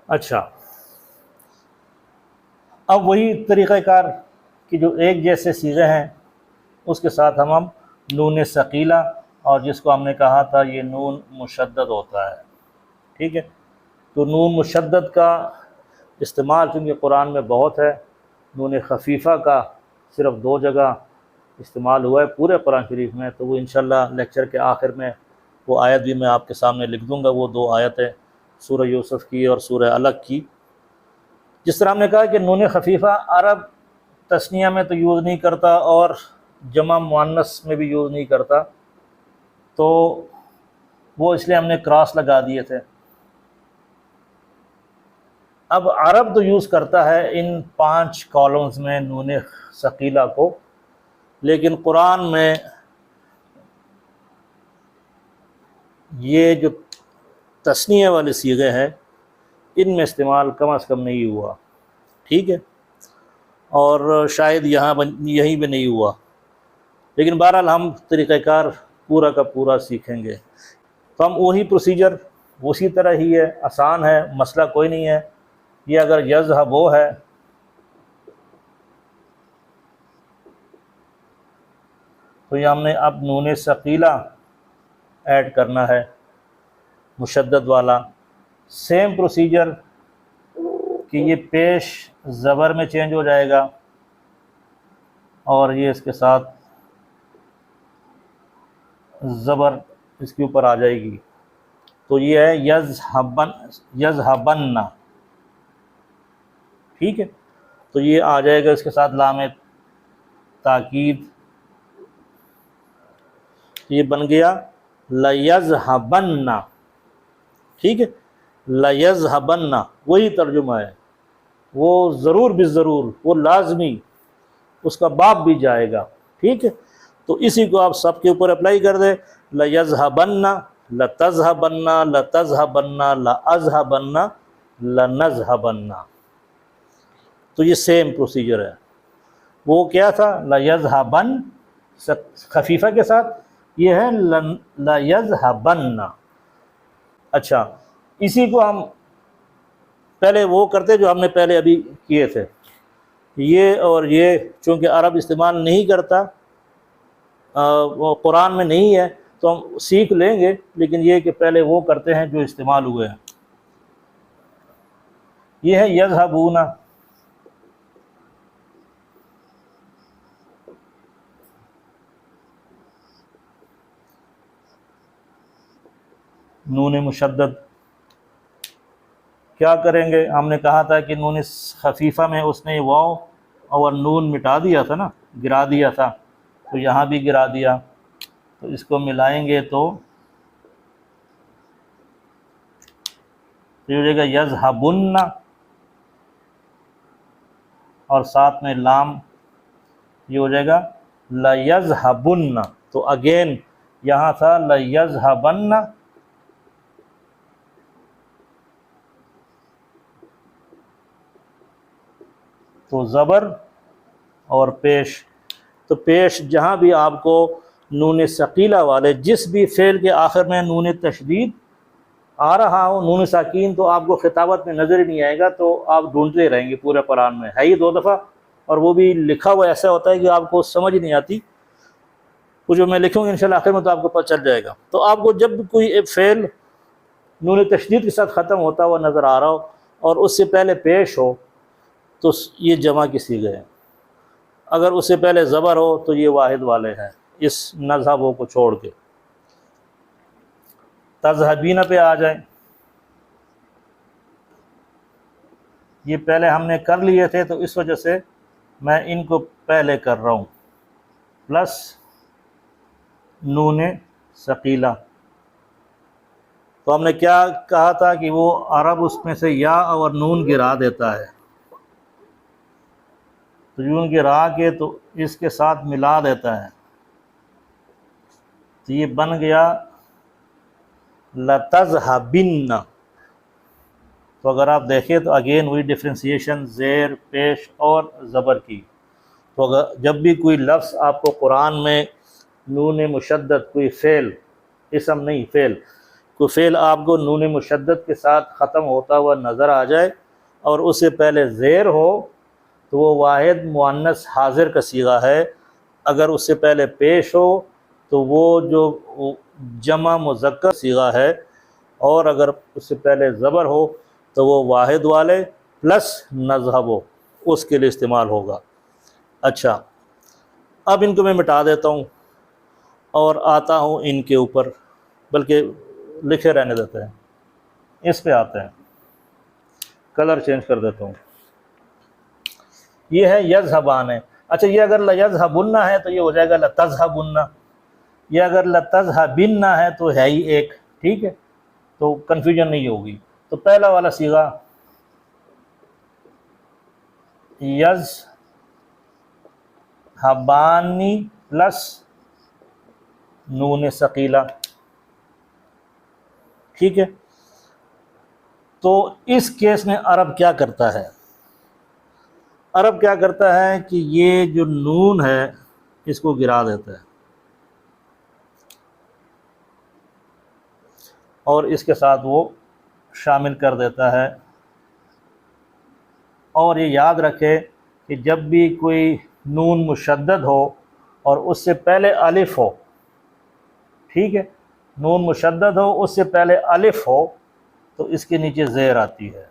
اچھا، اب وہی طریقہ کار کہ جو ایک جیسے صیغے ہیں اس کے ساتھ ہم نون ثقیلہ، اور جس کو ہم نے کہا تھا یہ نون مشدد ہوتا ہے، ٹھیک ہے۔ تو نون مشدد کا استعمال چونکہ قرآن میں بہت ہے، نون خفیفہ کا صرف 2 جگہ استعمال ہوا ہے پورے قرآن شریف میں، تو وہ انشاءاللہ لیکچر کے آخر میں وہ آیت بھی میں آپ کے سامنے لکھ دوں گا، وہ 2 آیتیں سورہ یوسف کی اور سورہ الگ کی۔ جس طرح ہم نے کہا کہ نون خفیفہ عرب تثنیہ میں تو یوز نہیں کرتا اور جمع مؤنث میں بھی یوز نہیں کرتا، تو وہ اس لیے ہم نے کراس لگا دیے تھے۔ اب عرب تو یوز کرتا ہے ان 5 کالمز میں نون ثقیلہ کو، لیکن قرآن میں یہ جو تثنیہ والے صیغے ہیں ان میں استعمال کم از کم نہیں ہوا، ٹھیک ہے، اور شاید یہیں بھی نہیں ہوا، لیکن بہرحال ہم طریقہ کار پورا کا پورا سیکھیں گے۔ تو ہم وہی پروسیجر اسی طرح ہی ہے، آسان ہے، مسئلہ کوئی نہیں ہے۔ یہ اگر یذہب وہ ہے تو یہ ہم نے اب نون ثقیلہ ایڈ کرنا ہے، مشدد والا۔ سیم پروسیجر کہ یہ پیش زبر میں چینج ہو جائے گا اور یہ اس کے ساتھ زبر اس کے اوپر آ جائے گی، تو یہ ہے یذہبن، ٹھیک ہے۔ تو یہ آ جائے گا اس کے ساتھ لام تاکید، یہ بن گیا لیذہبن، ٹھیک ہے، لیذہبن، وہی ترجمہ ہے، وہ ضرور بالضرور، وہ لازمی، اس کا باپ بھی جائے گا، ٹھیک ہے۔ تو اسی کو آپ سب کے اوپر اپلائی کر دیں، لیذہبن، لتذہبن، لتذہبن، لاذہبن، لنذہبن، تو یہ سیم پروسیجر ہے۔ وہ کیا تھا؟ لیذہبن خفیفہ کے ساتھ، یہ ہے لیذہبن۔ اچھا، اسی کو ہم پہلے وہ کرتے جو ہم نے پہلے ابھی کیے تھے، یہ اور یہ چونکہ عرب استعمال نہیں کرتا، وہ قرآن میں نہیں ہے، تو ہم سیکھ لیں گے، لیکن یہ کہ پہلے وہ کرتے ہیں جو استعمال ہوئے ہیں۔ یہ ہے یذہبون، نون مشدد کیا کریں گے؟ ہم نے کہا تھا کہ نون خفیفہ میں اس نے واو اور نون مٹا دیا تھا نا، گرا دیا تھا، تو یہاں بھی گرا دیا، تو اس کو ملائیں گے تو یہ ہو جائے گا یذہبن، اور ساتھ میں لام، یہ ہو جائے گا لیذہبن۔ تو اگین یہاں تھا لیذہبن، تو زبر اور پیش، تو پیش جہاں بھی آپ کو نون ثقیلہ والے جس بھی فعل کے آخر میں نون تشدید آ رہا ہو، نون ساکین، تو آپ کو خطابت میں نظر ہی نہیں آئے گا، تو آپ ڈھونڈتے رہیں گے پورے قرآن میں، ہے ہی 2 دفعہ، اور وہ بھی لکھا ہوا ایسا ہوتا ہے کہ آپ کو سمجھ نہیں آتی، وہ جو میں لکھوں گا انشاءاللہ آخر میں تو آپ کو پتہ چل جائے گا۔ تو آپ کو جب بھی کوئی ایک فعل نون تشدید کے ساتھ ختم ہوتا ہوا نظر آ رہا ہو اور اس سے پہلے پیش ہو تو یہ جمع کی صیغے ہیں، اگر اس سے پہلے زبر ہو تو یہ واحد والے ہیں، اس نذہبوں کو چھوڑ کے۔ تذہبین پہ آ جائیں، یہ پہلے ہم نے کر لیے تھے تو اس وجہ سے میں ان کو پہلے کر رہا ہوں، پلس نون ثقیلہ۔ تو ہم نے کیا کہا تھا کہ وہ عرب اس میں سے یا اور نون گرا دیتا ہے، تو یوں گرا کے تو اس کے ساتھ ملا دیتا ہے، تو یہ بن گیا لتذہبن۔ تو اگر آپ دیکھیں تو اگین وہی ڈفرینسیشن زیر، پیش اور زبر کی۔ تو اگر جب بھی کوئی لفظ آپ کو قرآن میں نون مشدد، کوئی فعل، اسم نہیں فعل، کوئی فعل آپ کو نون مشدد کے ساتھ ختم ہوتا ہوا نظر آ جائے اور اس سے پہلے زیر ہو تو وہ واحد مؤنث حاضر کا صیغہ ہے، اگر اس سے پہلے پیش ہو تو وہ جو جمع مذکر صیغہ ہے، اور اگر اس سے پہلے زبر ہو تو وہ واحد والے پلس نذہب ہو، اس کے لیے استعمال ہوگا۔ اچھا، اب ان کو میں مٹا دیتا ہوں اور آتا ہوں ان کے اوپر، بلکہ لکھے رہنے دیتے ہیں، اس پہ آتے ہیں، کلر چینج کر دیتا ہوں۔ یہ ہے یذہبان ہے۔ اچھا، یہ اگر لیذہبن ہے تو یہ ہو جائے گا لتذہبن، یہ اگر لتذہبن ہے تو ہے ہی ایک، ٹھیک ہے، تو کنفیوژن نہیں ہوگی۔ تو پہلا والا صیغہ یذہبانی پلس نون ثقیلہ، ٹھیک ہے۔ تو اس کیس میں عرب کیا کرتا ہے؟ عرب کیا کرتا ہے کہ یہ جو نون ہے اس کو گرا دیتا ہے اور اس کے ساتھ وہ شامل کر دیتا ہے، اور یہ یاد رکھے کہ جب بھی کوئی نون مشدد ہو اور اس سے پہلے الف ہو، ٹھیک ہے، نون مشدد ہو اس سے پہلے الف ہو تو اس کے نیچے زیر آتی ہے،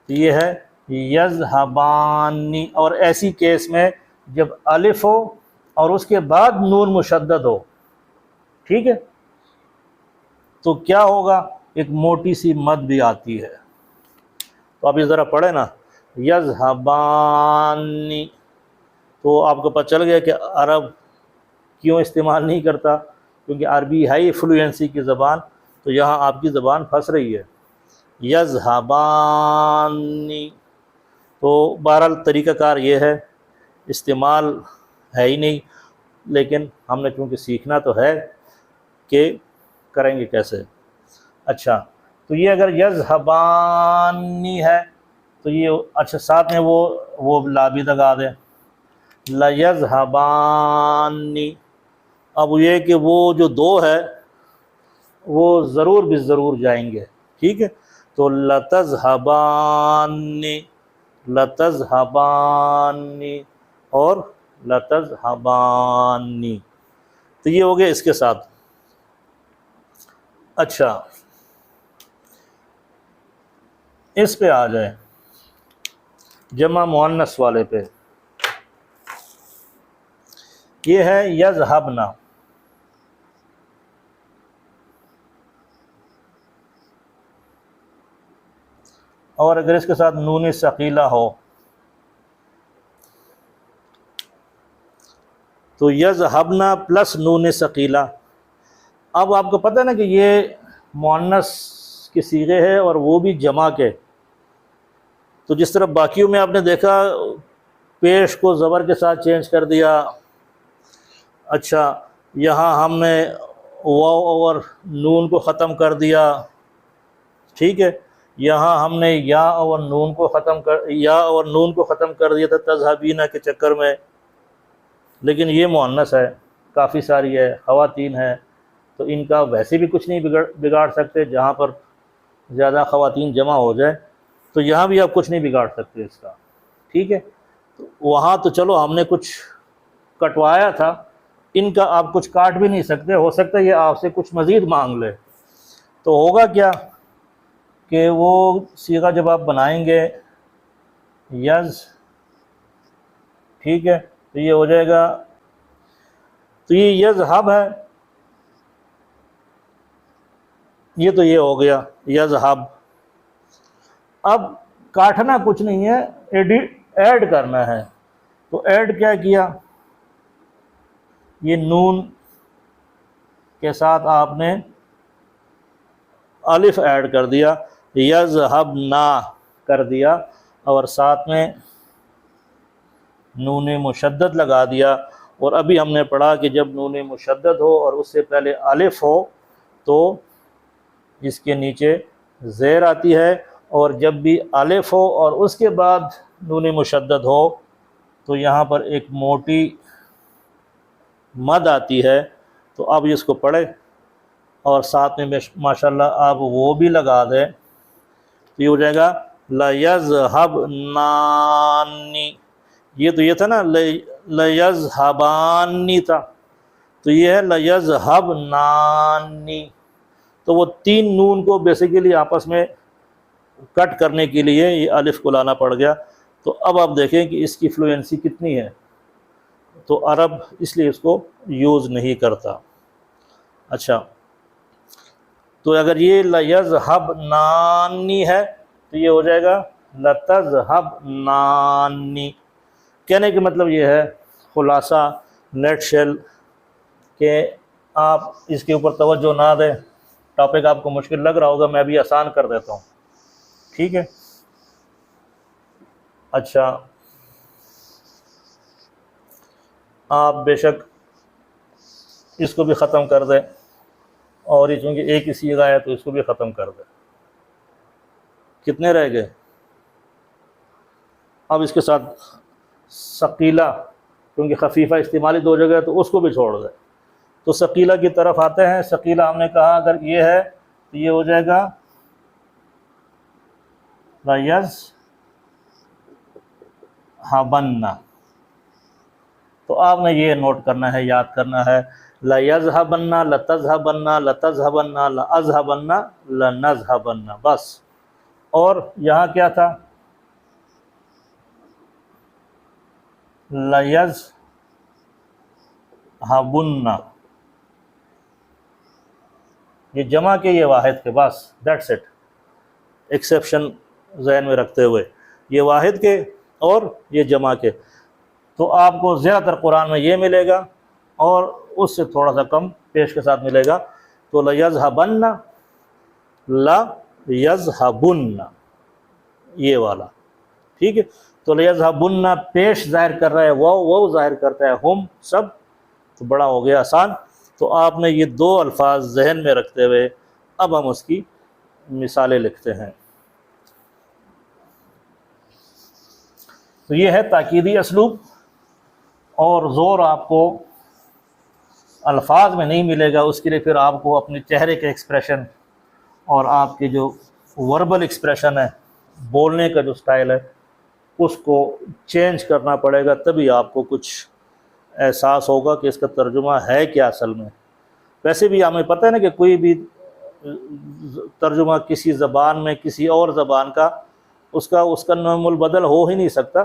یہ ہے یذہبانی۔ اور ایسی کیس میں جب الف ہو اور اس کے بعد نون مشدد ہو، ٹھیک ہے، تو کیا ہوگا؟ ایک موٹی سی مد بھی آتی ہے۔ تو آپ یہ ذرا پڑھیں نا، یذہبانی، تو آپ کو پتہ چل گیا کہ عرب کیوں استعمال نہیں کرتا، کیونکہ عربی ہے فلوئنسی کی زبان، تو یہاں آپ کی زبان پھنس رہی ہے۔ یذہبانی، تو بہرحال طریقہ کار یہ ہے، استعمال ہے ہی نہیں، لیکن ہم نے چونکہ سیکھنا تو ہے کہ کریں گے کیسے۔ اچھا، تو یہ اگر یذہبانی ہے تو یہ اچھا ساتھ میں وہ لا بھی لگا دیں، لیذہبانی۔ اب یہ کہ وہ جو دو ہے وہ ضرور بالضرور جائیں گے، ٹھیک ہے، تو لتذہبانی، لتذہبانی اور لتذہبانی، تو یہ ہو گیا اس کے ساتھ۔ اچھا، اس پہ آ جائیں، جمع مؤنث والے پہ، یہ ہے یذہبنا۔ اور اگر اس کے ساتھ نون ثقیلہ ہو تو یذہبنا پلس نون ثقیلہ۔ اب آپ کو پتہ ہے نا کہ یہ مؤنث کے صیغے ہے اور وہ بھی جمع کے، تو جس طرح باقیوں میں آپ نے دیکھا پیش کو زبر کے ساتھ چینج کر دیا، اچھا یہاں ہم نے واو اور نون کو ختم کر دیا، ٹھیک ہے، یہاں ہم نے یا اور نون کو ختم کر دیا تھا تذہبینہ کے چکر میں، لیکن یہ مؤنث ہے، کافی ساری ہے، خواتین ہے، تو ان کا ویسے بھی کچھ نہیں بگاڑ سکتے، جہاں پر زیادہ خواتین جمع ہو جائے تو یہاں بھی آپ کچھ نہیں بگاڑ سکتے اس کا، ٹھیک ہے۔ تو وہاں تو چلو ہم نے کچھ کٹوایا تھا، ان کا آپ کچھ کاٹ بھی نہیں سکتے، ہو سکتا ہے یہ آپ سے کچھ مزید مانگ لے، تو ہوگا کیا کہ وہ صیغہ جب آپ بنائیں گے یز، ٹھیک ہے، تو یہ ہو جائے گا، تو یہ یذہب ہے، یہ تو یہ ہو گیا یذہب۔ اب کاٹنا کچھ نہیں ہے، ایڈ کرنا ہے، تو ایڈ کیا کیا، یہ نون کے ساتھ آپ نے الف ایڈ کر دیا، یذہبنا کر دیا، اور ساتھ میں نون مشدد لگا دیا، اور ابھی ہم نے پڑھا کہ جب نون مشدد ہو اور اس سے پہلے الف ہو تو اس کے نیچے زیر آتی ہے، اور جب بھی الف ہو اور اس کے بعد نون مشدد ہو تو یہاں پر ایک موٹی مد آتی ہے۔ تو اب اس کو پڑھے، اور ساتھ میں ماشاءاللہ آپ وہ بھی لگا دیں تو یہ ہو جائے گا لیذھبنانی، یہ تو یہ تھا نا لیذھبانی تھا، تو یہ ہے لیذھبنانی، تو وہ تین نون کو بیسیکلی آپس میں کٹ کرنے کے لیے یہ الف کو لانا پڑ گیا۔ تو اب آپ دیکھیں کہ اس کی فلوئنسی کتنی ہے، تو عرب اس لیے اس کو یوز نہیں کرتا۔ اچھا، تو اگر یہ لیذھبنانی ہے تو یہ ہو جائے گا لتذھبنانی۔ کہنے کا مطلب یہ ہے خلاصہ نیٹ شیل کہ آپ اس کے اوپر توجہ نہ دیں، ٹاپک آپ کو مشکل لگ رہا ہوگا، میں بھی آسان کر دیتا ہوں، ٹھیک ہے۔ اچھا، آپ بے شک اس کو بھی ختم کر دیں، اور یہ چونکہ ایک ہی صیغہ ہے تو اس کو بھی ختم کر دیں۔ کتنے رہ گئے؟ اب اس کے ساتھ ثقیلہ، کیونکہ خفیفہ استعمالی دو جگہ ہے تو اس کو بھی چھوڑ دیں۔ تو ثقیلہ کی طرف آتے ہیں۔ ثقیلہ ہم نے کہا اگر یہ ہے تو یہ ہو جائے گا لیذھبن۔ تو آپ نے یہ نوٹ کرنا ہے، یاد کرنا ہے، لیذھبن، لتذھبن، لتذھبن، لاذھبن، لنذھبن، بس۔ اور یہاں کیا تھا؟ لیذھبن، یہ جمع کے، یہ واحد کے، بس دیٹس اٹ، ایکسیپشن ذہن میں رکھتے ہوئے یہ واحد کے اور یہ جمع کے۔ تو آپ کو زیادہ تر قرآن میں یہ ملے گا، اور اس سے تھوڑا سا کم پیش کے ساتھ ملے گا۔ تو لیذھبن، لیذھبن، یہ والا، ٹھیک ہے۔ تو لیذھبن پیش ظاہر کر رہا ہے، وہ ظاہر کرتا ہے ہم، سب، تو بڑا ہو گیا آسان۔ تو آپ نے یہ دو الفاظ ذہن میں رکھتے ہوئے اب ہم اس کی مثالیں لکھتے ہیں۔ تو یہ ہے تاکیدی اسلوب، اور زور آپ کو الفاظ میں نہیں ملے گا، اس کے لیے پھر آپ کو اپنے چہرے کے ایکسپریشن اور آپ کے جو وربل ایکسپریشن ہے، بولنے کا جو سٹائل ہے، اس کو چینج کرنا پڑے گا، تبھی آپ کو کچھ احساس ہوگا کہ اس کا ترجمہ ہے کیا اصل میں۔ ویسے بھی ہمیں پتہ ہے نا کہ کوئی بھی ترجمہ کسی زبان میں کسی اور زبان کا اس کا نعم البدل ہو ہی نہیں سکتا،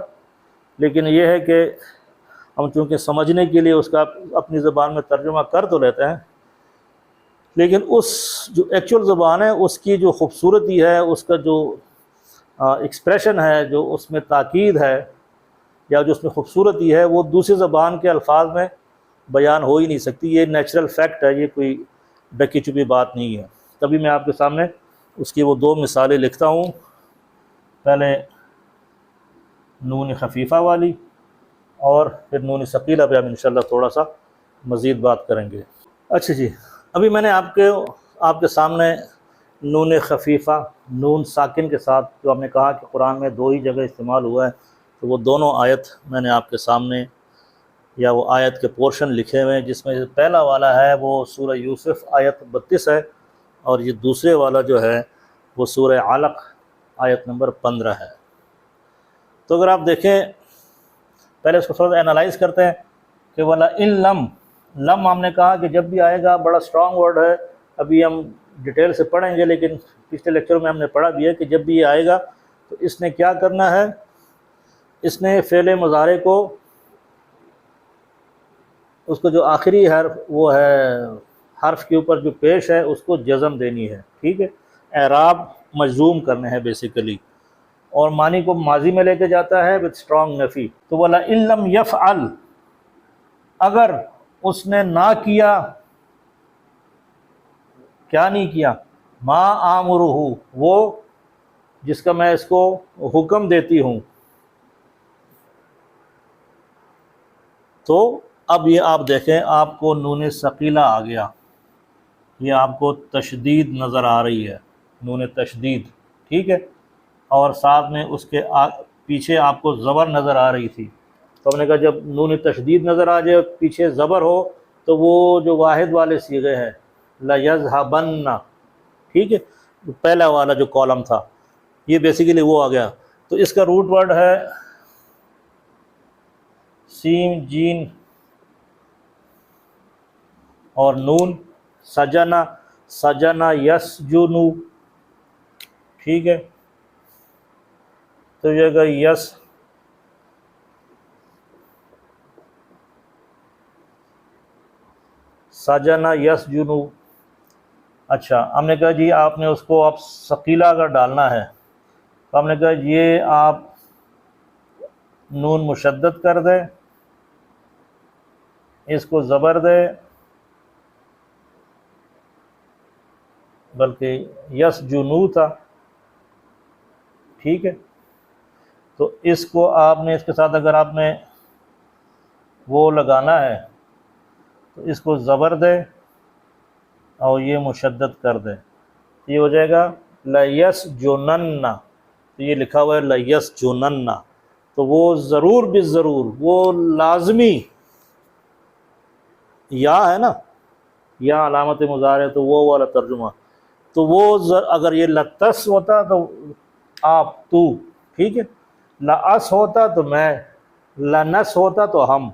لیکن یہ ہے کہ ہم چونکہ سمجھنے کے لیے اس کا اپنی زبان میں ترجمہ کر تو لیتے ہیں، لیکن اس جو ایکچول زبان ہے اس کی جو خوبصورتی ہے، اس کا جو ایکسپریشن ہے، جو اس میں تاکید ہے یا جو اس میں خوبصورتی ہے، وہ دوسری زبان کے الفاظ میں بیان ہو ہی نہیں سکتی۔ یہ نیچرل فیکٹ ہے، یہ کوئی ڈکی چپی بات نہیں ہے۔ تبھی میں آپ کے سامنے اس کی وہ دو مثالیں لکھتا ہوں، پہلے نون خفیفہ والی اور پھر نون ثقیلہ پہ ہم انشاءاللہ تھوڑا سا مزید بات کریں گے۔ اچھا جی، ابھی میں نے آپ کے سامنے نون خفیفہ، نون ساکن کے ساتھ، جو ہم نے کہا کہ قرآن میں دو ہی جگہ استعمال ہوا ہے، تو وہ دونوں آیت میں نے آپ کے سامنے، یا وہ آیت کے پورشن لکھے ہوئے ہیں، جس میں پہلا والا ہے وہ سورہ یوسف آیت 32 ہے، اور یہ دوسرے والا جو ہے وہ سورہ علق آیت نمبر 15 ہے۔ تو اگر آپ دیکھیں، پہلے اس کو تھوڑا سا انالائز کرتے ہیں کہ وَلَئِن لَمْ، لم ہم نے کہا کہ جب بھی آئے گا بڑا اسٹرانگ ورڈ ہے، ابھی ہم ڈیٹیل سے پڑھیں گے، لیکن پچھلے لیکچر میں ہم نے پڑھا بھی ہے کہ جب بھی یہ آئے گا تو اس نے کیا کرنا ہے، اس نے فعل مضارع کو، اس کو جو آخری حرف وہ ہے حرف کے اوپر جو پیش ہے اس کو جزم دینی ہے، ٹھیک ہے، اعراب مجزوم کرنے ہیں بیسیکلی، اور معنی کو ماضی میں لے کے جاتا ہے وتھ اسٹرانگ نفی۔ تو وَلَئِن لَمْ يَفْعَلْ، اگر اس نے نہ کیا، کیا نہیں کیا، ما آمرہ، وہ جس کا میں اس کو حکم دیتی ہوں، تو اب یہ آپ دیکھیں، آپ کو نون ثقیلہ آ گیا، یہ آپ کو تشدید نظر آ رہی ہے، نون تشدید، ٹھیک ہے، اور ساتھ میں اس کے پیچھے آپ کو زبر نظر آ رہی تھی۔ تو ہم نے کہا جب نون تشدید نظر آ جائے پیچھے زبر ہو تو وہ جو واحد والے صیغے ہیں لیذھبن، ٹھیک ہے، پہلا والا جو کالم تھا یہ بیسیکلی وہ آ گیا. تو اس کا روٹ ورڈ ہے سین جین اور نون. سجنا، سجنا یسجنو، ٹھیک ہے، تو یہ گا یس، سجنا یسجنو. اچھا ہم نے کہا جی آپ نے اس کو آپ ثقیلہ اگر ڈالنا ہے تو ہم نے کہا یہ آپ نون مشدد کر دیں، اس کو زبر دے، بلکہ یس جنو تھا، ٹھیک ہے. تو اس کو آپ نے اس کے ساتھ اگر آپ نے وہ لگانا ہے تو اس کو زبر دے اور یہ مشدد کر دے، یہ ہو جائے گا لیس جنن. تو یہ لکھا ہوا ہے لیس جنن، تو وہ ضرور بالضرور، وہ لازمی یا ہے نا، یا علامت مضارع، تو وہ والا ترجمہ. تو وہ اگر یہ لتس ہوتا تو آپ تو، ٹھیک ہے، لأس ہوتا تو میں، لنس ہوتا تو ہم.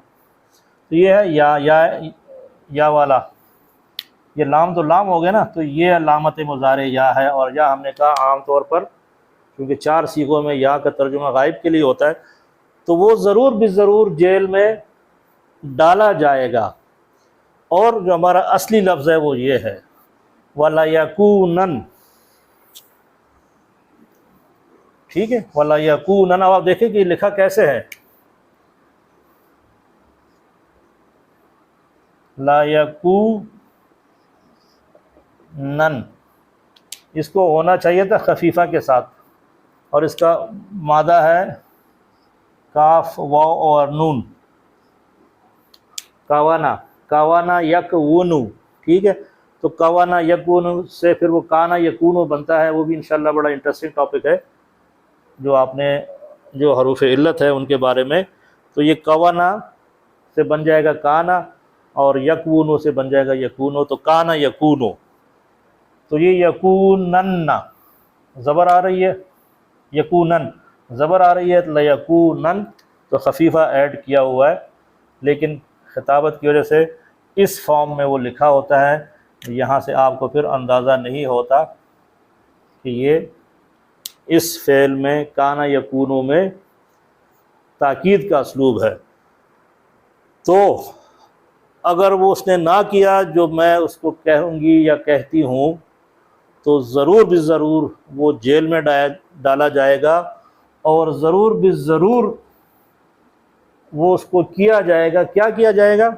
تو یہ ہے یا والا، یہ لام تو لام ہو گیا نا، تو یہ علامت مضارع یا ہے. اور یا ہم نے کہا عام طور پر کیونکہ 4 صیغوں میں یا کا ترجمہ غائب کے لیے ہوتا ہے، تو وہ ضرور بالضرور جیل میں ڈالا جائے گا. اور جو ہمارا اصلی لفظ ہے وہ یہ ہے وَلَيَكُونَنَ، ٹھیک ہے، وَلَيَكُونَنَ. اب آپ دیکھیں کہ یہ لکھا کیسے ہے، لَيَكُونَنَ، اس کو ہونا چاہیے تھا خفیفہ کے ساتھ، اور اس کا مادہ ہے کاف واو اور نون. کاوانا، کاوانا یکونو، ٹھیک ہے. تو کاوانا یکونو سے پھر وہ کانا یکونو بنتا ہے، وہ بھی انشاءاللہ بڑا انٹرسٹنگ ٹاپک ہے جو آپ نے جو حروف علت ہے ان کے بارے میں. تو یہ کاوانا سے بن جائے گا کانا، اور یکونو سے بن جائے گا یکونو، تو کانا یکونو. تو یہ یکونن زبر آ رہی ہے، یکونن زبر آ رہی ہے، لیکونن تو خفیفہ ایڈ کیا ہوا ہے، لیکن خطابت کی وجہ سے اس فارم میں وہ لکھا ہوتا ہے. یہاں سے آپ کو پھر اندازہ نہیں ہوتا کہ یہ اس فعل میں کانا یکونو میں تاکید کا اسلوب ہے. تو اگر وہ اس نے نہ کیا جو میں اس کو کہوں گی یا کہتی ہوں، تو ضرور بالضرور وہ جیل میں ڈالا جائے گا، اور ضرور بالضرور وہ اس کو کیا جائے گا. کیا کیا جائے گا؟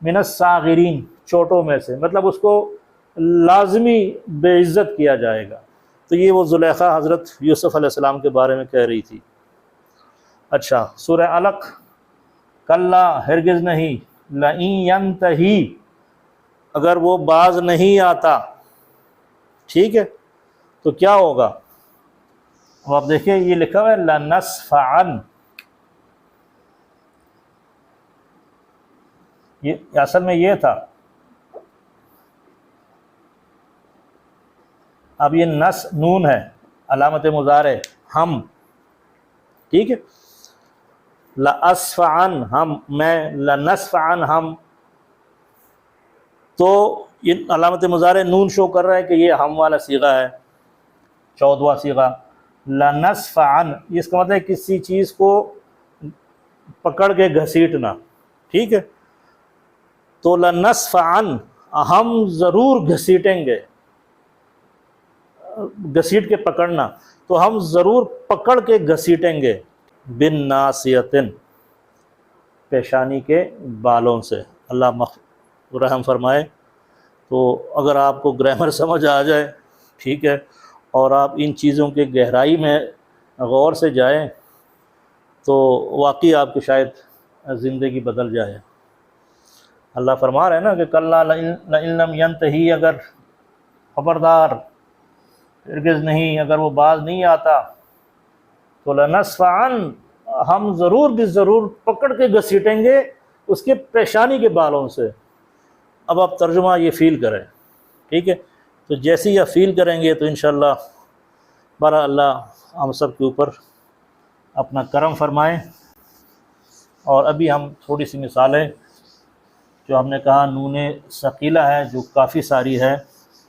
من الصاغرین، چھوٹوں میں سے، مطلب اس کو لازمی بے عزت کیا جائے گا. تو یہ وہ زلیخا حضرت یوسف علیہ السلام کے بارے میں کہہ رہی تھی. اچھا سورہ علق، کلا ہرگز نہیں، لئن ینتہی، اگر وہ باز نہیں آتا، ٹھیک ہے، تو کیا ہوگا؟ اب آپ دیکھیں یہ لکھا ہوا ہے لنصفعن، یہ اصل میں یہ تھا. اب یہ نس نون ہے، علامت مضارع ہم، ٹھیک ہے، لأصفعن ہم، میں، لنصفعن ہم، تو یہ علامت مضارع نون شو کر رہا ہے کہ یہ ہم والا صیغہ ہے، 14واں صیغہ. لنصفعن، اس کا مطلب ہے کسی چیز کو پکڑ کے گھسیٹنا، ٹھیک ہے. تو لنصفعن، ہم ضرور گھسیٹیں گے، گھسیٹ کے پکڑنا، تو ہم ضرور پکڑ کے گھسیٹیں گے، بالناصیۃ، پیشانی کے بالوں سے. اللہ رحم فرمائے. تو اگر آپ کو گرامر سمجھ آ جائے، ٹھیک ہے، اور آپ ان چیزوں کے گہرائی میں غور سے جائیں، تو واقعی آپ کی شاید زندگی بدل جائے. اللہ فرما رہے ہیں نا کہ کلا لئن لم ینتہی، اگر خبردار ہرگز نہیں، اگر وہ باز نہیں آتا، تو لنصفعن، ہم ضرور بالضرور پکڑ کے گھسیٹیں گے اس کے پیشانی کے بالوں سے. اب آپ ترجمہ یہ فیل کریں، ٹھیک ہے، تو جیسی یہ فیل کریں گے تو انشاءاللہ بارہ اللہ ہم سب کے اوپر اپنا کرم فرمائیں۔ اور ابھی ہم تھوڑی سی مثالیں جو ہم نے کہا نون ثقیلہ ہے جو کافی ساری ہے،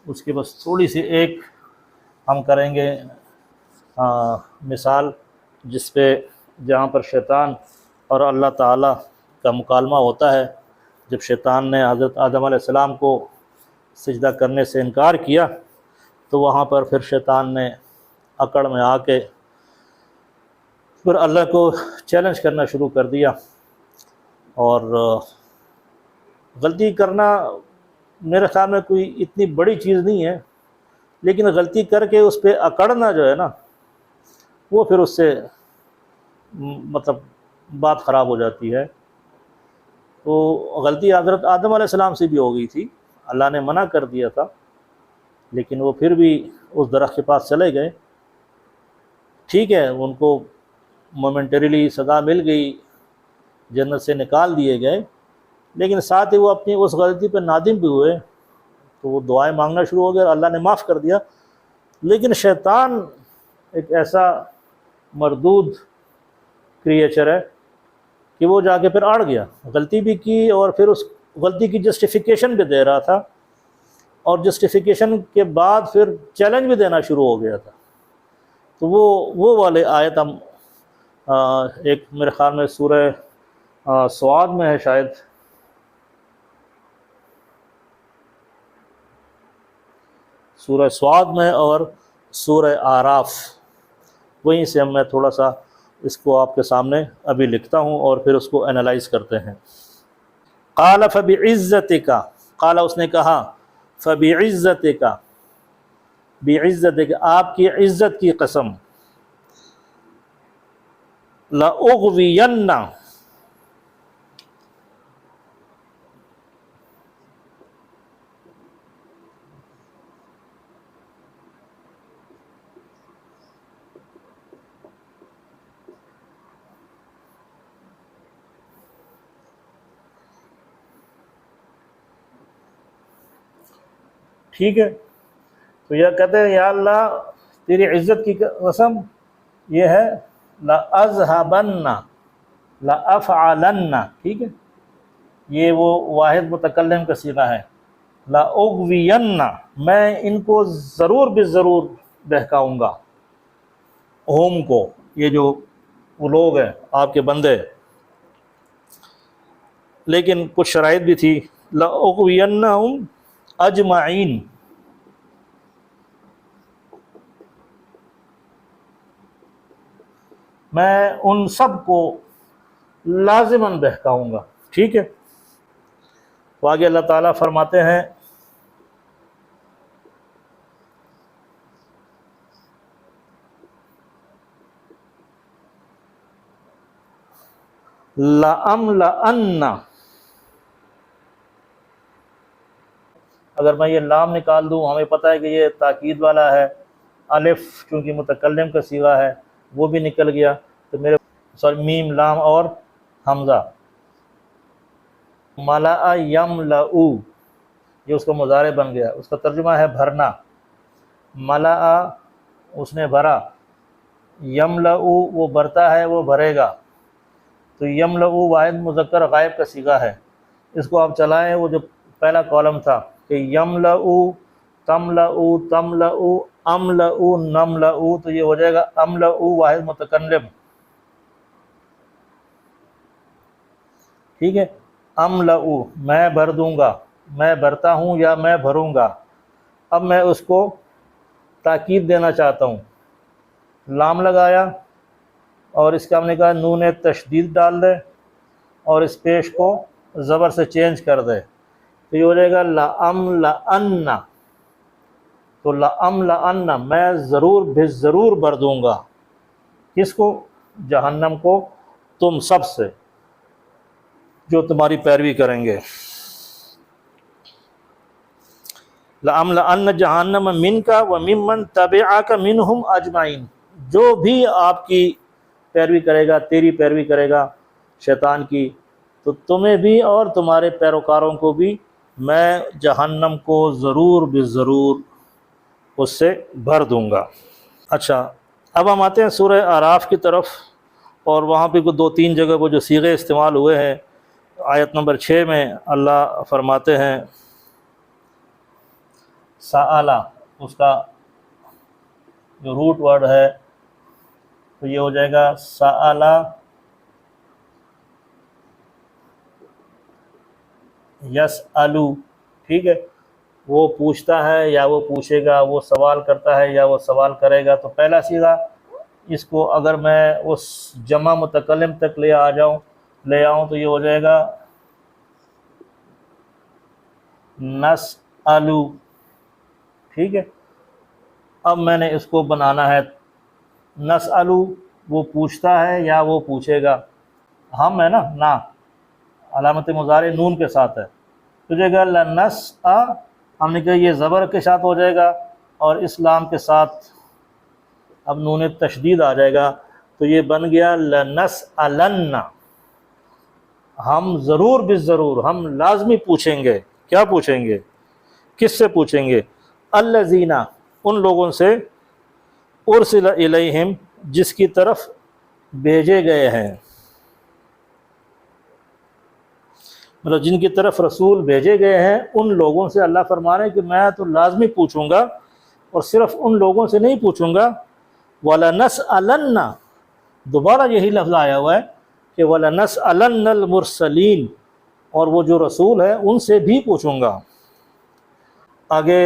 اس کے بس تھوڑی سی ایک ہم کریں گے مثال، جس پہ جہاں پر شیطان اور اللہ تعالیٰ کا مکالمہ ہوتا ہے۔ جب شیطان نے حضرت آدم علیہ السلام کو سجدہ کرنے سے انکار کیا تو وہاں پر پھر شیطان نے اکڑ میں آ کے پھر اللہ کو چیلنج کرنا شروع کر دیا۔ اور غلطی کرنا میرے خیال میں کوئی اتنی بڑی چیز نہیں ہے، لیکن غلطی کر کے اس پہ اکڑنا جو ہے نا، وہ پھر اس سے مطلب بات خراب ہو جاتی ہے۔ تو غلطی حضرت آدم علیہ السلام سے بھی ہو گئی تھی، اللہ نے منع کر دیا تھا، لیکن وہ پھر بھی اس درخت کے پاس چلے گئے۔ ٹھیک ہے، ان کو مومنٹریلی سزا مل گئی، جنت سے نکال دیے گئے، لیکن ساتھ ہی وہ اپنی اس غلطی پہ نادم بھی ہوئے، تو وہ دعائیں مانگنا شروع ہو گئے اور اللہ نے معاف کر دیا۔ لیکن شیطان ایک ایسا مردود کریچر ہے کہ وہ جا کے پھر اڑ گیا، غلطی بھی کی اور پھر اس غلطی کی جسٹیفیکیشن بھی دے رہا تھا، اور جسٹیفیکیشن کے بعد پھر چیلنج بھی دینا شروع ہو گیا تھا۔ تو وہ والے آیت ہم ایک میرے خیال میں سورہ سعاد میں ہے شاید، سورہ سعاد میں اور سورہ اعراف، وہیں سے میں تھوڑا سا اس کو آپ کے سامنے ابھی لکھتا ہوں اور پھر اس کو انالائز کرتے ہیں۔ قال فبعزتک، قال اس نے کہا فبعزتک، بعزتک آپ کی عزت کی قسم، لأغوین، ٹھیک ہے، تو یہ کہتے ہیں یا اللہ تیری عزت کی قسم یہ ہے لأذهبن، لأفعلن، ٹھیک ہے، یہ وہ واحد متکلم کا صیغہ ہے، لأغوین، میں ان کو ضرور بالضرور بہکاؤں گا، ہم کو، یہ جو وہ لوگ ہیں آپ کے بندے، لیکن کچھ شرائط بھی تھی، لأغوینہم اجمعین، میں ان سب کو لازماً بہکاؤں گا۔ ٹھیک ہے، تو آگے اللہ تعالیٰ فرماتے ہیں لَأَمْلَأَنَّ، اگر میں یہ لام نکال دوں، ہمیں پتہ ہے کہ یہ تاکید والا ہے، الف چونکہ متکلم کا صیغہ ہے وہ بھی نکل گیا، تو میرے میم لام اور حمزہ، ملأ یملأ، یہ اس کا مضارع بن گیا، اس کا ترجمہ ہے بھرنا، ملأ اس نے بھرا، یملأ وہ بھرتا ہے، وہ بھرے گا، تو یملأ واحد مذکر غائب کا صیغہ ہے، اس کو آپ چلائیں، وہ جو پہلا کالم تھا کہ یملأ تملأ تملأ املأ نملأ، تو یہ ہو جائے گا املأ واحد متکلم، ٹھیک ہے، املأ میں بھر دوں گا، میں بھرتا ہوں یا میں بھروں گا۔ اب میں اس کو تاکید دینا چاہتا ہوں، لام لگایا اور اس کا ہم نے کہا نون تشدید ڈال دے اور اس پیش کو زبر سے چینج کر دے، تو یہ ہو جائے گا لأملأن، تو لأملأن میں ضرور ضرور بھر دوں گا، کس کو؟ جہنم کو، تم سب سے جو تمہاری پیروی کریں گے۔ لأملأن جہنم منک وممن تبعک منہم اجمعین، جو بھی آپ کی پیروی کرے گا، تیری پیروی کرے گا شیطان کی، تو تمہیں بھی اور تمہارے پیروکاروں کو بھی میں جہنم کو ضرور بالضرور اس سے بھر دوں گا۔ اچھا، اب ہم آتے ہیں سورہ اعراف کی طرف، اور وہاں پہ کوئی 2-3 جگہ وہ جو صیغے استعمال ہوئے ہیں۔ آیت نمبر 6 میں اللہ فرماتے ہیں سألہ، اس کا جو روٹ ورڈ ہے تو یہ ہو جائے گا سألہ یسألو، ٹھیک ہے، وہ پوچھتا ہے یا وہ پوچھے گا، وہ سوال کرتا ہے یا وہ سوال کرے گا۔ تو پہلا صیغہ اس کو اگر میں اس جمع متکلم تک لے آؤں تو یہ ہو جائے گا نسألو، ٹھیک ہے۔ اب میں نے اس کو بنانا ہے نسألو، وہ پوچھتا ہے یا وہ پوچھے گا، ہم ہے نا علامت مضارع نون کے ساتھ ہے، تو جائے گا لنسأ، ہم نے کہا یہ زبر کے ساتھ ہو جائے گا، اور اسلام کے ساتھ اب نون تشدید آ جائے گا، تو یہ بن گیا لنسألن، ہم ضرور بالضرور، ہم لازمی پوچھیں گے۔ کیا پوچھیں گے؟ کس سے پوچھیں گے؟ الذین، ان لوگوں سے، ارسل الیہم، جس کی طرف بھیجے گئے ہیں، مطلب جن کی طرف رسول بھیجے گئے ہیں، ان لوگوں سے اللہ فرما رہے ہیں کہ میں تو لازمی پوچھوں گا، اور صرف ان لوگوں سے نہیں پوچھوں گا۔ وَلَنَسْأَلَنَّ، دوبارہ یہی لفظ آیا ہوا ہے کہ وَلَنَسْأَلَنَّ الْمُرْسَلِينَ، اور وہ جو رسول ہیں ان سے بھی پوچھوں گا۔ آگے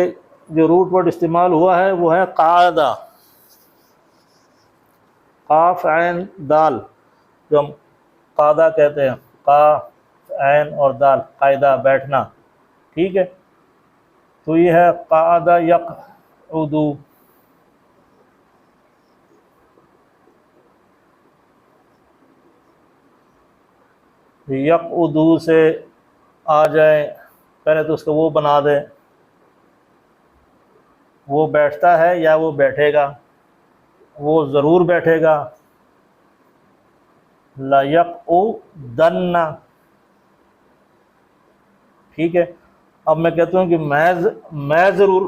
جو روٹ ورڈ استعمال ہوا ہے وہ ہے قاعدہ، قاف عین دال، جو ہم قاعدہ کہتے ہیں، قاف عین اور دال، قاعدہ، بیٹھنا، ٹھیک ہے۔ تو یہ ہے قعدہ یقعد، یقعد سے آ جائے، پہلے تو اس کو وہ بنا دیں، وہ بیٹھتا ہے یا وہ بیٹھے گا، وہ ضرور بیٹھے گا، لَيَقْعُدَنَّ، ٹھیک ہے۔ اب میں کہتا ہوں کہ میں ضرور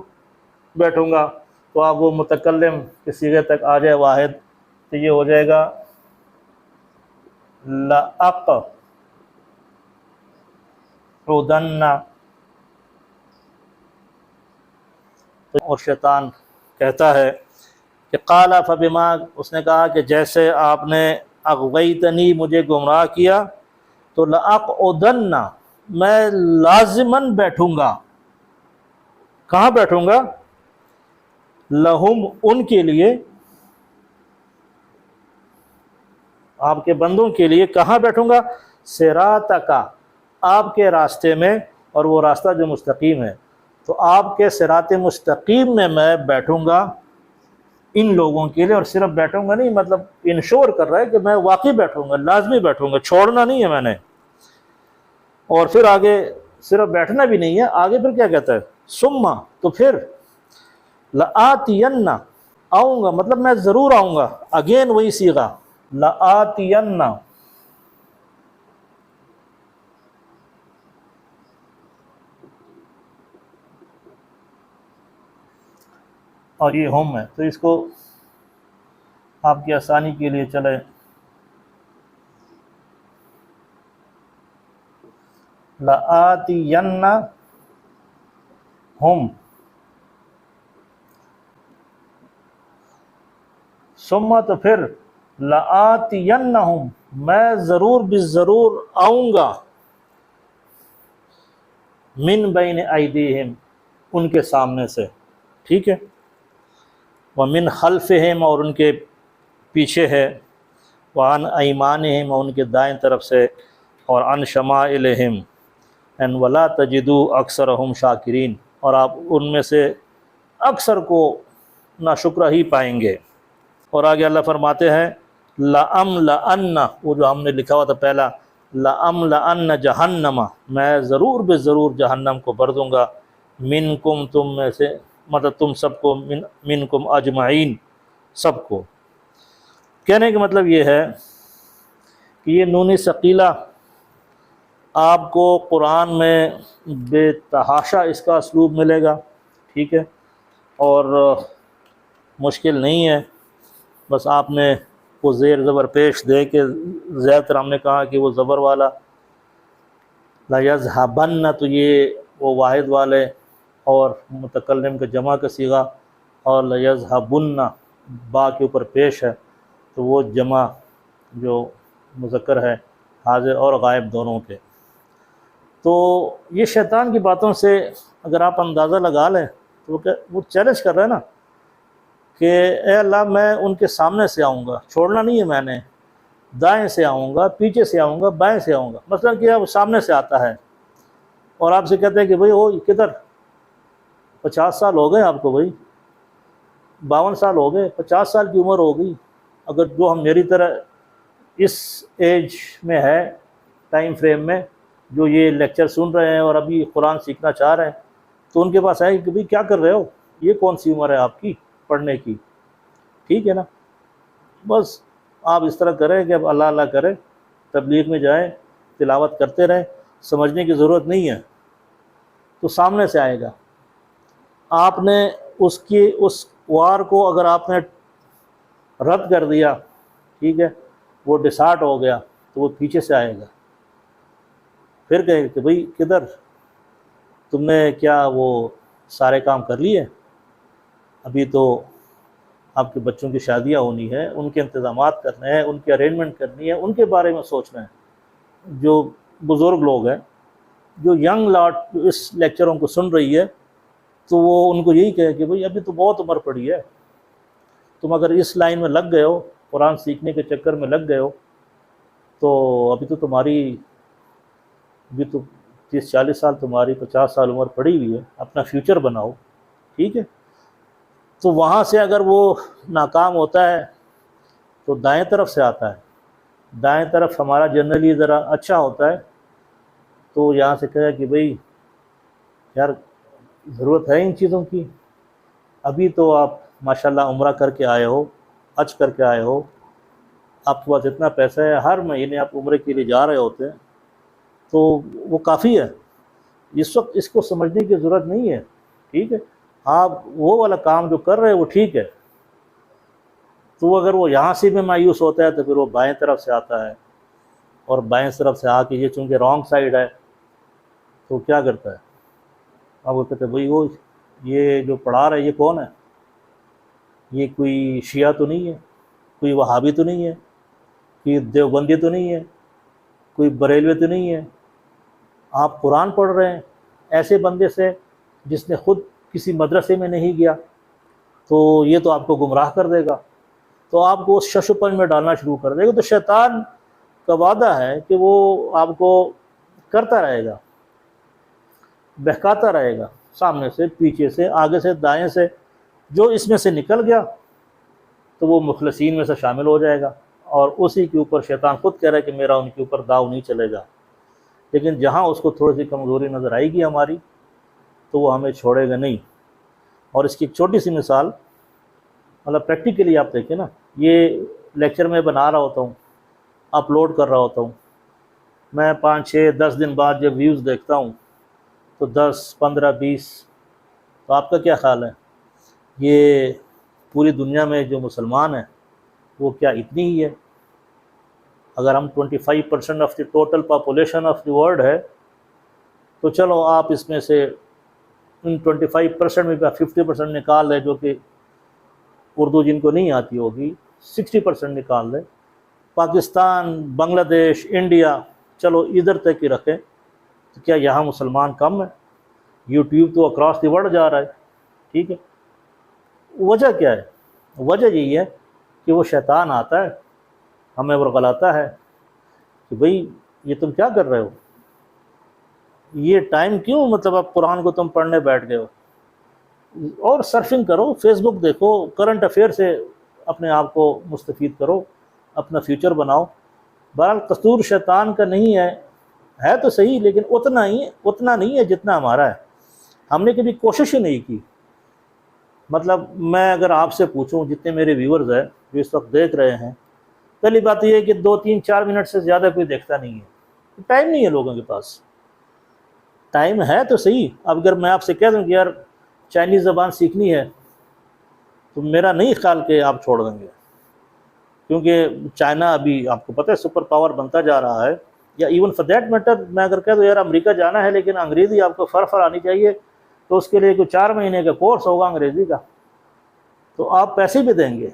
بیٹھوں گا، تو آپ وہ متکلم کے صیغے تک آ جائے واحد، تو یہ ہو جائے گا لَأَقْعُدَنَّ۔ اور شیطان کہتا ہے کہ قال فبما، اس نے کہا کہ جیسے آپ نے اغویتنی، مجھے گمراہ کیا، تو لأقعدن، میں لازماً بیٹھوں گا۔ کہاں بیٹھوں گا؟ لہم، ان کے لیے، آپ کے بندوں کے لیے، کہاں بیٹھوں گا؟ صراطک، آپ کے راستے میں، اور وہ راستہ جو مستقیم ہے، تو آپ کے صراط مستقیم میں بیٹھوں گا ان لوگوں کے لیے، اور صرف بیٹھوں گا نہیں، مطلب انشور کر رہا ہے کہ میں واقعی بیٹھوں گا، لازمی بیٹھوں گا، چھوڑنا نہیں ہے میں نے۔ اور پھر آگے صرف بیٹھنا بھی نہیں ہے، آگے پھر کیا کہتا ہے؟ ثم، تو پھر لآتین، آؤں گا، مطلب میں ضرور آؤں گا، اگین وہی صیغہ لآتین۔ اور یہ ہم ہے، تو اس کو آپ کی آسانی کے لیے چلے لآتین ہم، ثم، تو پھر لآتینہم، میں ضرور بالضرور آؤں گا، من بین ایدیہم، ان کے سامنے سے، ٹھیک ہے، ومن خلفہم، اور ان کے پیچھے ہے، وعن ایمانہم، اور ان کے دائیں طرف سے، اور عن شمائلہم، ان ولا تجدوا اکثرہم شاکرین، اور آپ ان میں سے اکثر کو ناشکرہ ہی پائیں گے۔ اور آگے اللہ فرماتے ہیں لَأَمْلَأَنَّ، وہ جو ہم نے لکھا ہوا تھا پہلا، لَأَمْلَأَنَّ جہنم، میں ضرور ضرور جہنم کو بھر دوں گا، منکم، تم میں سے، مطلب تم سب کو، منکم اجمعین، سب کو۔ کہنے کا مطلب یہ ہے کہ یہ نون ثقیلہ آپ کو قرآن میں بے تحاشا اس کا اسلوب ملے گا، ٹھیک ہے، اور مشکل نہیں ہے، بس آپ نے وہ زیر زبر پیش دے کے، زیادہ تر ہم نے کہا کہ وہ زبر والا لیذھبن، تو یہ وہ واحد والے اور متکلم کا جمع کا صیغہ، اور لیذھبن با کے اوپر پیش ہے، تو وہ جمع جو مذکر ہے حاضر اور غائب دونوں کے۔ تو یہ شیطان کی باتوں سے اگر آپ اندازہ لگا لیں تو وہ چیلنج کر رہا ہے نا کہ اے اللہ میں ان کے سامنے سے آؤں گا، چھوڑنا نہیں ہے میں نے، دائیں سے آؤں گا، پیچھے سے آؤں گا، بائیں سے آؤں گا۔ مثلا کہ وہ سامنے سے آتا ہے اور آپ سے کہتے ہیں کہ بھئی او کدھر، 50 سال ہو گئے آپ کو، بھئی 52 سال ہو گئے، 50 سال کی عمر ہو گئی، اگر جو ہم میری طرح اس ایج میں ہے، ٹائم فریم میں، جو یہ لیکچر سن رہے ہیں اور ابھی قرآن سیکھنا چاہ رہے ہیں، تو ان کے پاس آئے کہ بھئی کیا کر رہے ہو، یہ کون سی عمر ہے آپ کی پڑھنے کی، ٹھیک ہے نا۔ بس آپ اس طرح کریں کہ اب اللہ اللہ کریں، تبلیغ میں جائیں، تلاوت کرتے رہیں، سمجھنے کی ضرورت نہیں ہے، تو سامنے سے آئے گا۔ آپ نے اس وار کو اگر آپ نے رد کر دیا، ٹھیک ہے، وہ ڈسارٹ ہو گیا، تو وہ پیچھے سے آئے گا، پھر کہے کہ بھئی کدھر، تم نے کیا وہ سارے کام کر لیے، ابھی تو آپ کے بچوں کی شادیاں ہونی ہے، ان کے انتظامات کرنے ہیں، ان کی ارینجمنٹ کرنی ہے، ان کے بارے میں سوچنا ہے۔ جو بزرگ لوگ ہیں، جو ینگ لاٹ اس لیکچروں کو سن رہی ہے، تو وہ ان کو یہی کہے کہ بھئی ابھی تو بہت عمر پڑی ہے، تم اگر اس لائن میں لگ گئے ہو، قرآن سیکھنے کے چکر میں لگ گئے ہو، تو ابھی تو تمہاری ابھی تو 30-40 سال، تمہاری 50 سال عمر پڑی ہوئی ہے، اپنا فیوچر بناؤ، ٹھیک ہے۔ تو وہاں سے اگر وہ ناکام ہوتا ہے تو دائیں طرف سے آتا ہے، دائیں طرف ہمارا جنرلی ذرا اچھا ہوتا ہے، تو یہاں سے کہا کہ بھئی یار ضرورت ہے ان چیزوں کی، ابھی تو آپ ماشاءاللہ عمرہ کر کے آئے ہو، حج کر کے آئے ہو، آپ کے پاس اتنا پیسہ ہے، ہر مہینے آپ عمرے کے لیے جا رہے ہوتے ہیں، تو وہ کافی ہے، اس وقت اس کو سمجھنے کی ضرورت نہیں ہے، ٹھیک ہے۔ آپ وہ والا کام جو کر رہے ہیں وہ ٹھیک ہے، تو اگر وہ یہاں سے بھی مایوس ہوتا ہے تو پھر وہ بائیں طرف سے آتا ہے، اور بائیں طرف سے آ کے یہ چونکہ رانگ سائڈ ہے تو کیا کرتا ہے، آپ کو کہتے ہیں بھئی وہ یہ جو پڑھا رہا ہے یہ کون ہے، یہ کوئی شیعہ تو نہیں ہے، کوئی وہابی تو نہیں ہے، کوئی دیوبندی تو نہیں ہے، کوئی بریلوی تو نہیں ہے، آپ قرآن پڑھ رہے ہیں ایسے بندے سے جس نے خود کسی مدرسے میں نہیں گیا، تو یہ تو آپ کو گمراہ کر دے گا، تو آپ کو اس شش و پنج میں ڈالنا شروع کر دے گا۔ تو شیطان کا وعدہ ہے کہ وہ آپ کو کرتا رہے گا، بہکاتا رہے گا، سامنے سے، پیچھے سے، آگے سے، دائیں سے، جو اس میں سے نکل گیا تو وہ مخلصین میں سے شامل ہو جائے گا، اور اسی کے اوپر شیطان خود کہہ رہا ہے کہ میرا ان کے اوپر داؤ نہیں چلے گا۔ لیکن جہاں اس کو تھوڑی سی کمزوری نظر آئے گی ہماری، تو وہ ہمیں چھوڑے گا نہیں۔ اور اس کی ایک چھوٹی سی مثال، مطلب پریکٹیکلی آپ دیکھیں نا، یہ لیکچر میں بنا رہا ہوتا ہوں، اپلوڈ کر رہا ہوتا ہوں، میں 5-6-10 دن بعد جب ویوز دیکھتا ہوں تو 10-15-20، تو آپ کا کیا خیال ہے، یہ پوری دنیا میں جو مسلمان ہیں وہ کیا اتنی ہی ہے؟ اگر ہم 25% of the total population of the world ہے، تو چلو آپ اس میں سے ان 25% میں 50% نکال لیں، جو کہ اردو جن کو نہیں آتی ہوگی، 60% نکال لیں، پاکستان، بنگلہ دیش، انڈیا، چلو ادھر تک ہی رکھیں، تو کیا یہاں مسلمان کم ہے؟ یوٹیوب تو اکراس دی ورلڈ جا رہا ہے، ٹھیک ہے۔ وجہ کیا ہے؟ وجہ یہی ہے کہ وہ شیطان آتا ہے، ہمیں ورغلاتا ہے کہ بھئی یہ تم کیا کر رہے ہو، یہ ٹائم کیوں، مطلب اب قرآن کو تم پڑھنے بیٹھ گئے ہو، اور سرفنگ کرو، فیس بک دیکھو، کرنٹ افیئر سے اپنے آپ کو مستفید کرو، اپنا فیوچر بناؤ۔ بہرحال قصور شیطان کا نہیں ہے تو صحیح، لیکن اتنا نہیں ہے جتنا ہمارا ہے۔ ہم نے کبھی کوشش ہی نہیں کی۔ مطلب میں اگر آپ سے پوچھوں، جتنے میرے ویورز ہیں جو اس وقت دیکھ رہے ہیں، پہلی بات یہ ہے کہ 2-3-4 منٹ سے زیادہ کوئی دیکھتا نہیں ہے، ٹائم نہیں ہے لوگوں کے پاس. ٹائم ہے تو صحیح. اب اگر میں آپ سے کہہ دوں کہ یار چائنیز زبان سیکھنی ہے تو میرا نہیں خیال کہ آپ چھوڑ دیں گے، کیونکہ چائنا ابھی آپ کو پتہ ہے سپر پاور بنتا جا رہا ہے. یا ایون فار دیٹ میٹر میں اگر کہہ دوں یار امریکہ جانا ہے لیکن انگریزی آپ کو فر آنی چاہیے، تو اس کے لیے کوئی 4 مہینے کا کورس ہوگا انگریزی کا، تو آپ پیسے بھی دیں گے،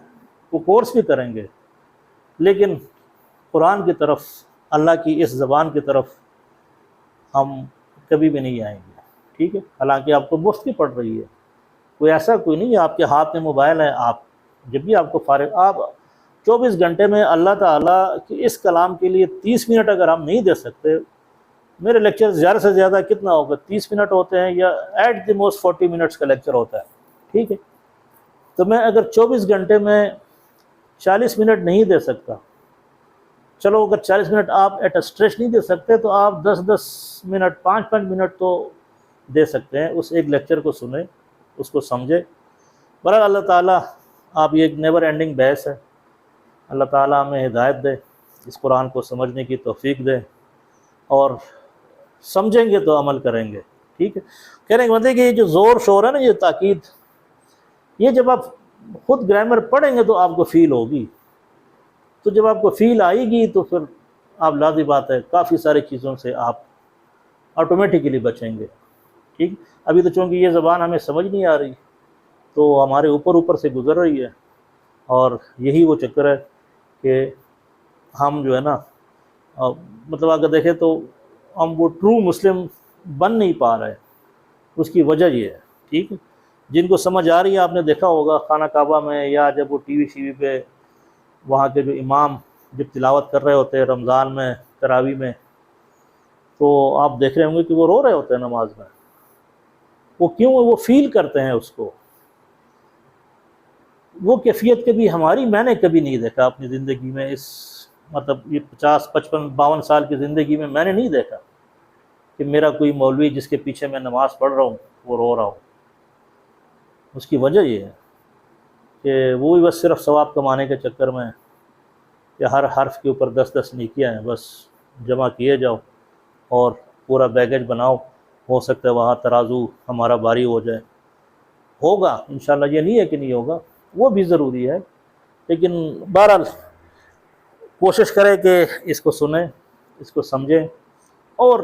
وہ کورس بھی کریں گے، لیکن قرآن کی طرف، اللہ کی اس زبان کی طرف ہم کبھی بھی نہیں آئیں گے. ٹھیک ہے، حالانکہ آپ کو مفت کی پڑ رہی ہے، کوئی ایسا کوئی نہیں ہے. آپ کے ہاتھ میں موبائل ہے، آپ جب بھی آپ کو فارغ، آپ 24 گھنٹے میں اللہ تعالیٰ کی اس کلام کے لیے 30 منٹ اگر ہم نہیں دے سکتے، میرے لیکچر زیادہ سے زیادہ کتنا ہوگا، 30 منٹ ہوتے ہیں یا ایٹ دی موسٹ 40 منٹس کا لیکچر ہوتا ہے. ٹھیک ہے، تو میں اگر 24 گھنٹے میں 40 منٹ نہیں دے سکتا، چلو اگر 40 منٹ آپ ایٹ اسٹریچ نہیں دے سکتے تو آپ 10 منٹ 5 منٹ تو دے سکتے ہیں. اس ایک لیکچر کو سنیں، اس کو سمجھے. برحال اللہ تعالیٰ، آپ یہ ایک نیور اینڈنگ بحث ہے. اللہ تعالیٰ ہمیں ہدایت دے، اس قرآن کو سمجھنے کی توفیق دے، اور سمجھیں گے تو عمل کریں گے. ٹھیک ہے، کہنے کا مطلب کہ یہ جو زور شور ہے نا، یہ تاکید، یہ جب آپ خود گرامر پڑھیں گے تو آپ کو فیل ہوگی. تو جب آپ کو فیل آئے گی تو پھر آپ لازم بات ہے کافی ساری چیزوں سے آپ آٹومیٹیکلی بچیں گے. ٹھیک، ابھی تو چونکہ یہ زبان ہمیں سمجھ نہیں آ رہی تو ہمارے اوپر سے گزر رہی ہے، اور یہی وہ چکر ہے کہ ہم جو ہے نا، مطلب اگر دیکھیں تو ہم وہ ٹرو مسلم بن نہیں پا رہے. اس کی وجہ یہ ہے. ٹھیک ہے، جن کو سمجھ آ رہی ہے، آپ نے دیکھا ہوگا خانہ کعبہ میں یا جب وہ ٹی وی پہ وہاں کے جو امام جب تلاوت کر رہے ہوتے ہیں رمضان میں، تراویح میں، تو آپ دیکھ رہے ہوں گے کہ وہ رو رہے ہوتے ہیں نماز میں. وہ کیوں؟ وہ فیل کرتے ہیں اس کو. وہ کیفیت کبھی ہماری، میں نے کبھی نہیں دیکھا اپنی زندگی میں، اس مطلب یہ 50 55 52 سال کی زندگی میں نے نہیں دیکھا کہ میرا کوئی مولوی جس کے پیچھے میں نماز پڑھ رہا ہوں وہ رو رہا ہو. اس کی وجہ یہ ہے کہ وہ بھی بس صرف ثواب کمانے کے چکر میں کہ ہر حرف کے اوپر 10 نیکیاں ہیں، بس جمع کیے جاؤ اور پورا بیگیج بناؤ. ہو سکتا ہے وہاں ترازو ہمارا بھاری ہو جائے. ہوگا انشاءاللہ، یہ نہیں ہے کہ نہیں ہوگا، وہ بھی ضروری ہے. لیکن بہرحال کوشش کریں کہ اس کو سنیں، اس کو سمجھیں، اور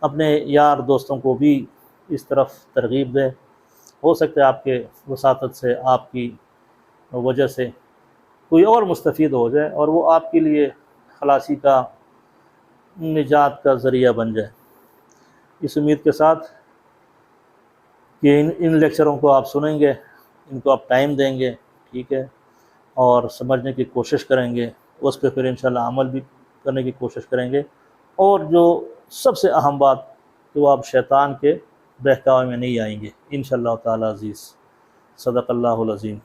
اپنے یار دوستوں کو بھی اس طرف ترغیب دیں. ہو سکتا ہے آپ کے وساطت سے، آپ کی وجہ سے کوئی اور مستفید ہو جائے اور وہ آپ کے لیے خلاصی کا، نجات کا ذریعہ بن جائے. اس امید کے ساتھ کہ ان لیکچروں کو آپ سنیں گے، ان کو آپ ٹائم دیں گے، ٹھیک ہے، اور سمجھنے کی کوشش کریں گے، اس پہ پھر انشاءاللہ عمل بھی کرنے کی کوشش کریں گے. اور جو سب سے اہم بات کہ وہ آپ شیطان کے بہکاوے میں نہیں آئیں گے انشاءاللہ تعالی عزیز. صدق اللہ العظیم.